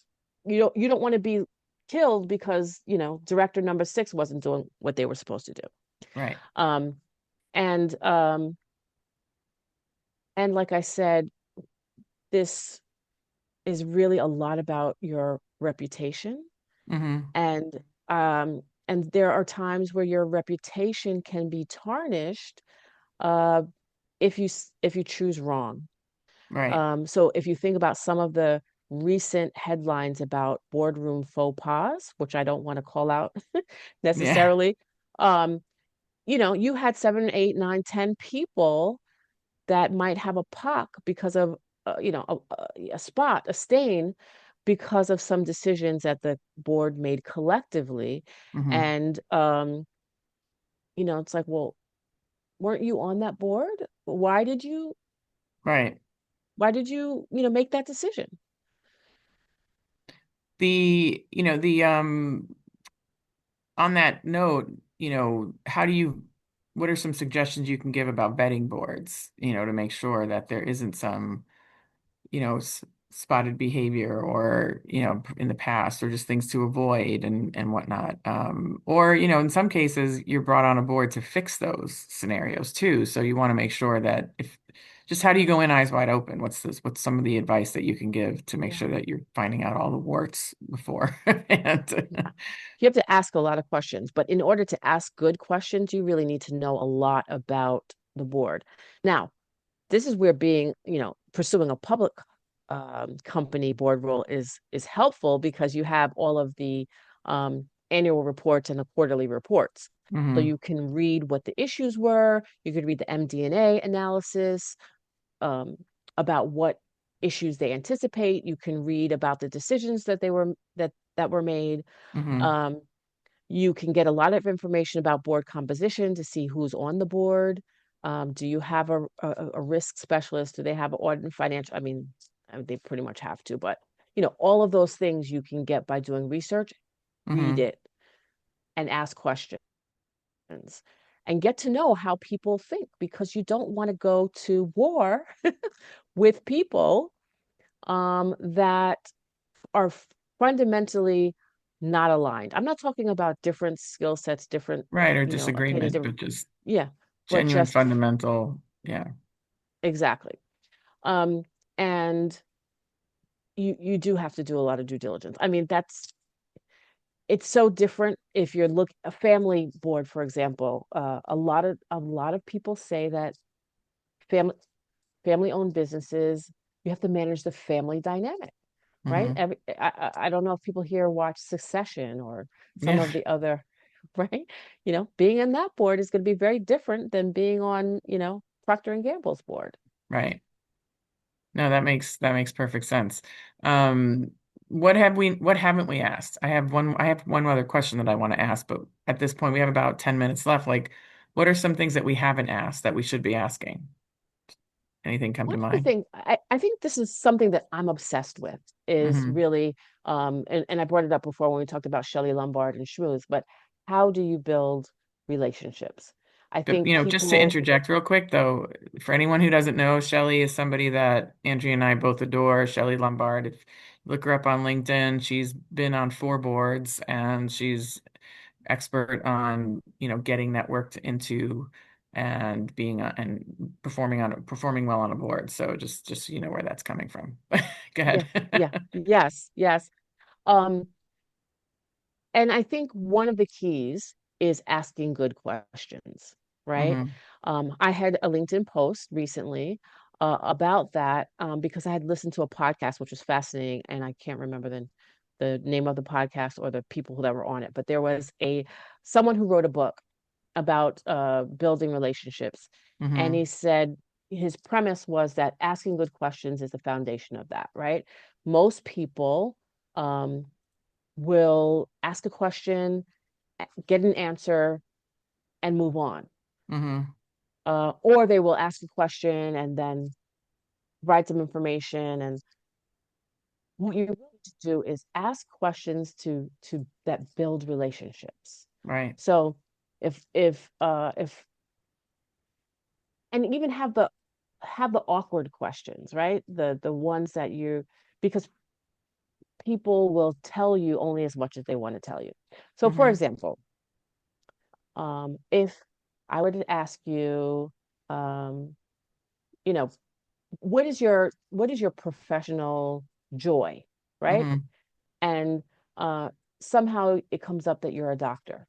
you don't want to be killed because director number six wasn't doing what they were supposed to do. Right. Um, and and like I said, this is really a lot about your reputation, Mm-hmm. and and there are times where your reputation can be tarnished uh, if you choose wrong. Right. So if you think about some of the recent headlines about boardroom faux pas, which I don't want to call out Yeah. necessarily, um, you had seven, eight, nine, 10 people that might have a pock because of a spot, a stain, because of some decisions that the board made collectively. Mm-hmm. And it's like, well, weren't you on that board? Right. Why did you make that decision? The on that note, how do you, what are some suggestions you can give about vetting boards, to make sure that there isn't some, spotted behavior or, in the past or just things to avoid and whatnot. Or, in some cases, you're brought on a board to fix those scenarios too. So you want to make sure that if, just how do you go in eyes wide open? What's some of the advice that you can give to make Yeah. sure that you're finding out all the warts before? And Yeah. You have to ask a lot of questions, but in order to ask good questions, you really need to know a lot about the board. Now, this is where pursuing a public company board role is helpful because you have all of the annual reports and the quarterly reports. So hmm you can read what the issues were, you could read the MD&A analysis, um, about what issues they anticipate. You can read about the decisions that were made. hmm Um, you can get a lot of information about board composition to see who's on the board. Do you have a risk specialist? Do they have an audit and financial? They pretty much have to, but all of those things you can get by doing research, read hmm it, and ask questions, and get to know how people think because you don't want to go to war with people that are fundamentally not aligned. I'm not talking about different skill sets, different, Right, or opinions, disagreement, but just yeah, but genuine just fundamental. Yeah. exactly. Um, and you do have to do a lot of due diligence. It's so different if you're a family board, for example. A lot of people say that family family owned businesses, you have to manage the family dynamic, right? hmm I don't know if people here watch Succession or some Yeah. of the other, right? Being in that board is going to be very different than being on, Procter and Gamble's board. Right. No, that makes perfect sense. Um, what haven't we asked? I have one other question that I want to ask, but at this point we have about 10 minutes left. Like, what are some things that we haven't asked that we should be asking? Anything come to One of the mind? things I think this is something that I'm obsessed with is hmm really, and I brought it up before when we talked about Shelley Lombard and Schmooze, but how do you build relationships? I But, think just to people, interject real quick, though, for anyone who doesn't know, Shelley is somebody that Andrea and I both adore. Shelley Lombard. If you look her up on LinkedIn, she's been on four boards and she's expert on, getting networked into and being and performing well on a board. So just so you know where that's coming from. Go yeah, ahead. yeah, yes, yes. Um, And I think one of the keys is asking good questions, right? hmm I had a LinkedIn post recently about that because I had listened to a podcast which was fascinating, and I can't remember the name of the podcast or the people that were on it, but there was a someone who wrote a book about building relationships, and he hmm said his premise was that asking good questions is the foundation of that, right? Most people um, will ask a question get an answer, and move on. Mm-hmm. Or they will ask a question and then write some information. And what you really need to do is ask questions to that build relationships. Right. So if and even have the awkward questions, right? The ones that you, because people will tell you only as much as they want to tell you. So for Mm-hmm. example, if I were to ask you, um, you know, what is your professional joy, right? Mm-hmm. And uh, somehow it comes up that you're a doctor.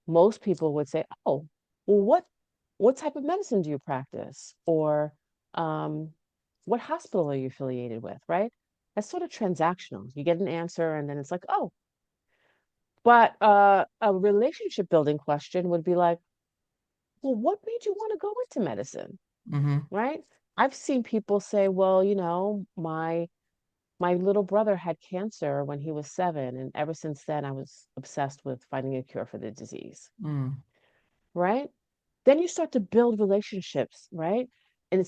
Most people would say, "Oh, well, what type of medicine do you practice?" Or um, "What hospital are you affiliated with?" Right? That's sort of transactional. You get an answer, and then it's like, "Oh." But a relationship building question would be like, "Well, what made you want to go into medicine?" Mm-hmm. Right? I've seen people say, "Well, my little brother had cancer when he was 7, and ever since then I was obsessed with finding a cure for the disease." Mm. Right? Then you start to build relationships, right? And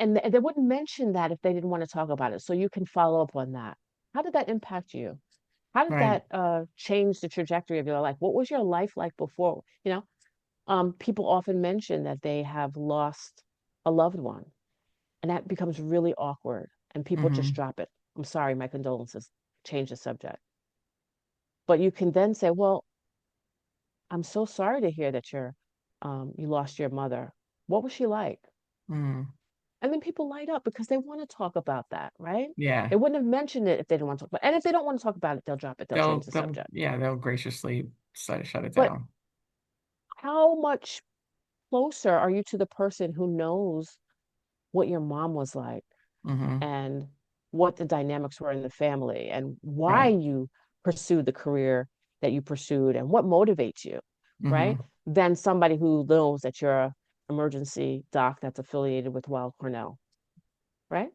and they wouldn't mention that if they didn't want to talk about it. So you can follow up on that. How did that impact you? How did Right. that change the trajectory of your life? What was your life like before? People often mention that they have lost a loved one, and that becomes really awkward, and people just Mm-hmm. drop it. I'm sorry, my condolences. Change the subject. But you can then say, well, I'm so sorry to hear that you lost your mother. What was she like? Mm. And then people light up because they want to talk about that, right? Yeah. They wouldn't have mentioned it if they didn't want to talk about it. And if they don't want to talk about it, they'll drop it. They'll change the They'll subject. yeah, they'll graciously shut it But down. how much closer are you to the person who knows what your mom was like Mm-hmm. and what the dynamics were in the family and why Right. you pursued the career that you pursued and what motivates you, right? Mm-hmm. Than somebody who knows that you're a emergency doc that's affiliated with Weill Cornell, right?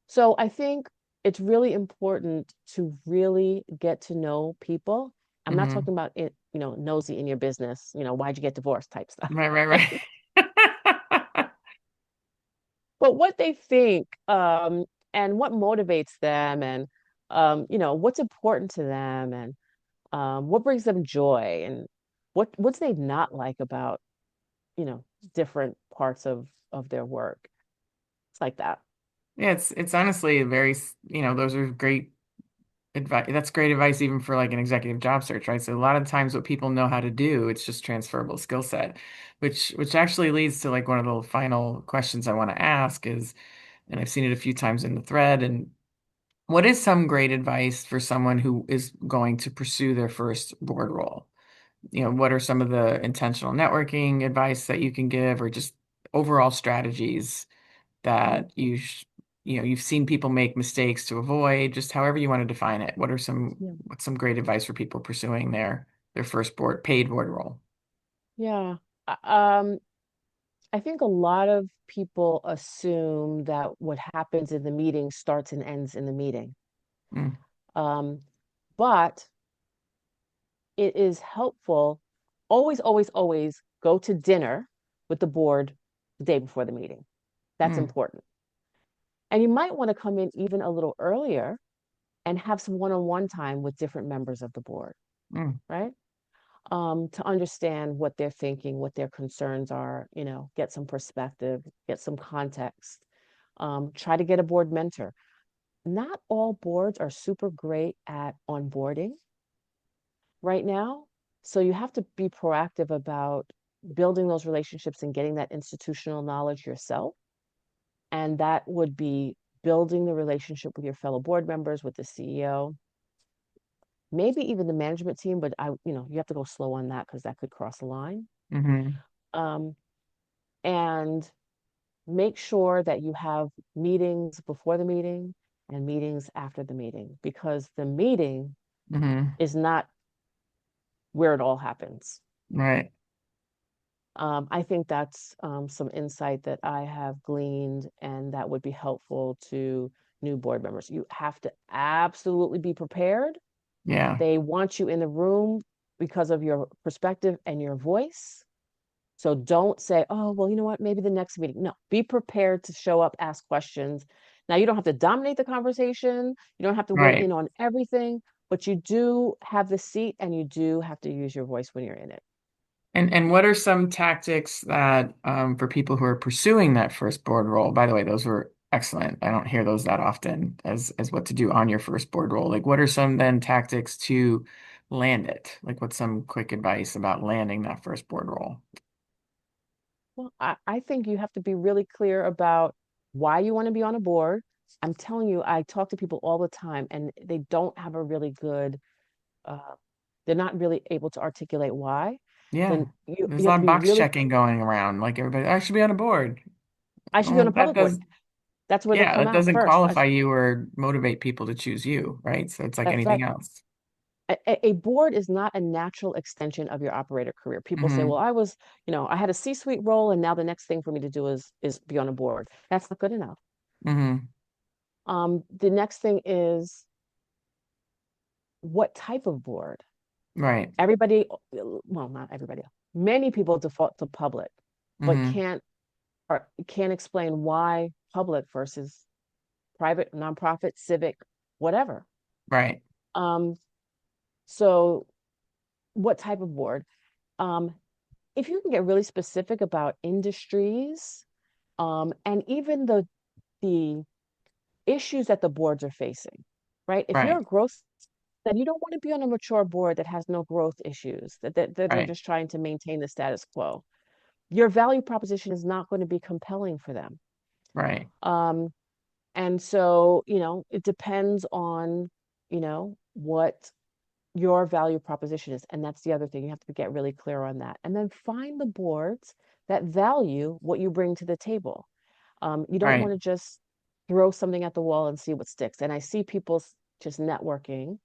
So I think it's really important to really get to know people. I'm not Mm-hmm. talking about it, nosy in your business, why'd you get divorced type stuff, Right, right, right? right. But what they think, and what motivates them, and what's important to them, and what brings them joy, and what's they not like about, you know, different parts of their work. It's like that. Yeah, it's honestly very, those are great advice. That's great advice even for like an executive job search, right? So a lot of times what people know how to do, it's just transferable skill set, which actually leads to like one of the final questions I want to ask is, and I've seen it a few times in the thread, and what is some great advice for someone who is going to pursue their first board role? What are some of the intentional networking advice that you can give, or just overall strategies that you've seen people make mistakes to avoid, just however you want to define it. Yeah. What's some great advice for people pursuing their first paid board role? Yeah. Uh, Um, I think a lot of people assume that what happens in the meeting starts and ends in the meeting. Mm, Um, but it is helpful, always, always, always go to dinner with the board the day before the meeting. That's mm, important. And you might want to come in even a little earlier and have some one-on-one time with different members of the board, mm, right? To understand what they're thinking, what their concerns are, get some perspective, get some context. Try to get a board mentor. Not all boards are super great at onboarding right now. So you have to be proactive about building those relationships and getting that institutional knowledge yourself. And that would be building the relationship with your fellow board members, with the CEO, maybe even the management team, but you have to go slow on that because that could cross the line. hmm Um, and make sure that you have meetings before the meeting and meetings after the meeting because the meeting hmm is not where it all happens. Right. I think that's some insight that I have gleaned, and that would be helpful to new board members. You have to absolutely be prepared. Yeah. They want you in the room because of your perspective and your voice. So don't say, oh, well, you know what, maybe the next meeting. No, be prepared to show up, ask questions. Now, you don't have to dominate the conversation, you don't have to weigh Right. in on everything, but you do have the seat and you do have to use your voice when you're in it. And what are some tactics that for people who are pursuing that first board role? By the way, those were excellent. I don't hear those that often as what to do on your first board role. Like what are some then tactics to land it? Like what's some quick advice about landing that first board role? Well, I think you have to be really clear about why you want to be on a board. I'm telling you, I talk to people all the time and they don't have a really good, uh, they're not really able to articulate why. Yeah. Then There's you a have lot to of be box really, checking going around. Like everybody, I should be on a board. I should be on Well, a public board. That's where they yeah, come that out doesn't first. qualify you or motivate people to choose you, right? So it's like That's anything right. else. A board is not a natural extension of your operator career. People say, well, Hmm. I had a C-suite role and now the next thing for me to do is be on a board. That's not good enough. Hmm. The next thing is what type of board? Right. Everybody, well, not everybody. Many people default to public, but Hmm. can't explain why public versus private, nonprofit, civic, whatever. Right. Um, so what type of board? Um, if you can get really specific about industries, and even the issues that the boards are facing, right? If you're Right. a growth, then you don't want to be on a mature board that has no growth issues, that are Right. just trying to maintain the status quo. Your value proposition is not going to be compelling for them. Right. Um, and so, it depends on, what your value proposition is. And that's the other thing. You have to get really clear on that. And then find the boards that value what you bring to the table. You don't want Right. to just throw something at the wall and see what sticks. And I see people just networking.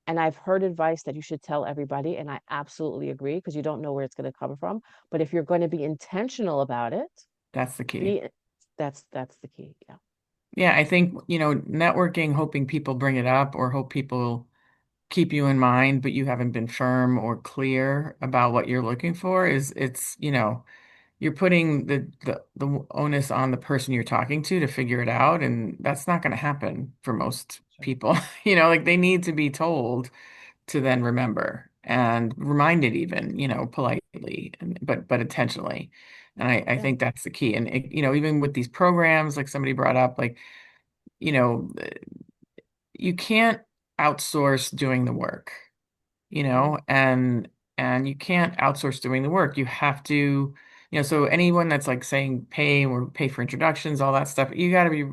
And I've heard advice that you should tell everybody. And I absolutely agree because you don't know where it's going to come from. But if you're going to be intentional about it, That's the key. be that's the key. Yeah. Yeah, I think, networking, hoping people bring it up or hope people keep you in mind, but you haven't been firm or clear about what you're looking for you're putting the onus on the person you're talking to figure it out, and that's not going to happen for most Sure. people. Like they need to be told to then remember and reminded even, politely but intentionally. And I Yeah. think that's the key. And even with these programs, like somebody brought up, like, you know, you can't outsource doing the work, Yeah. and you can't outsource doing the work. You have to, so anyone that's like saying pay or pay for introductions, all that stuff, you got to be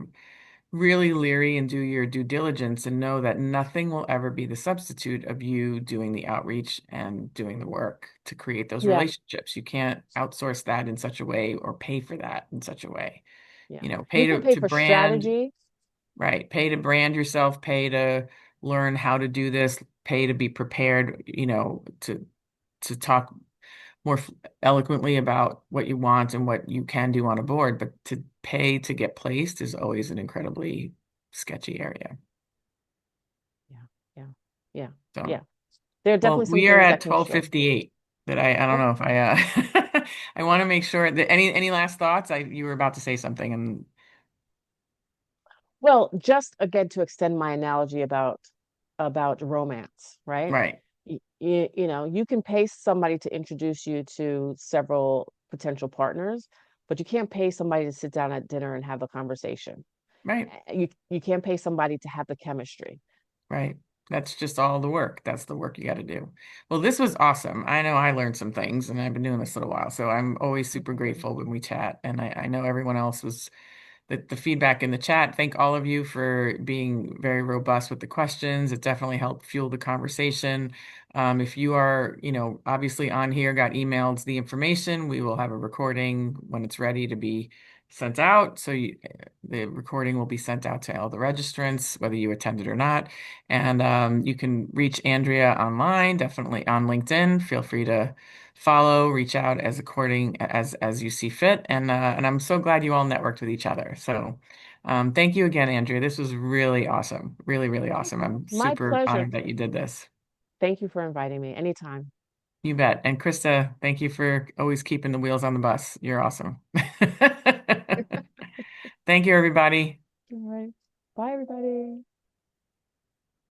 really leery and do your due diligence and know that nothing will ever be the substitute of you doing the outreach and doing the work to create those Yeah. relationships. You can't outsource that in such a way or pay for that in such a way. Yeah. Pay You can pay to for brand, strategy. right? Pay to brand yourself, pay to learn how to do this, pay to be prepared, to talk more eloquently about what you want and what you can do on a board, but to pay to get placed is always an incredibly sketchy area. Yeah. Yeah. Yeah. So, Yeah. There are well, definitely some we are things at that can show. 12:58 that I don't Oh, know if I want to make sure that any last thoughts? You were about to say something and well, just again to extend my analogy about romance, right? right, You can pay somebody to introduce you to several potential partners, but you can't pay somebody to sit down at dinner and have a conversation. right. You can't pay somebody to have the chemistry. Right. That's just all the work. That's the work you got to do. Well, this was awesome. I know I learned some things and I've been doing this a little while. So I'm always super grateful when we chat. And I know everyone else was the feedback in the chat. Thank all of you for being very robust with the questions. It definitely helped fuel the conversation. If you are, obviously on here, got emailed the information, we will have a recording when it's ready to be sent out. So the recording will be sent out to all the registrants, whether you attended or not. And you can reach Andrea online, definitely on LinkedIn. Feel free to follow, reach out as according as you see fit. And I'm so glad you all networked with each other. So thank you again, Andrea. This was really awesome. Really, really awesome. I'm My super pleasure. honored that you did this. Thank you for inviting me anytime. You bet. And Krista, thank you for always keeping the wheels on the bus. You're awesome. Thank you, everybody. All right. Bye, everybody.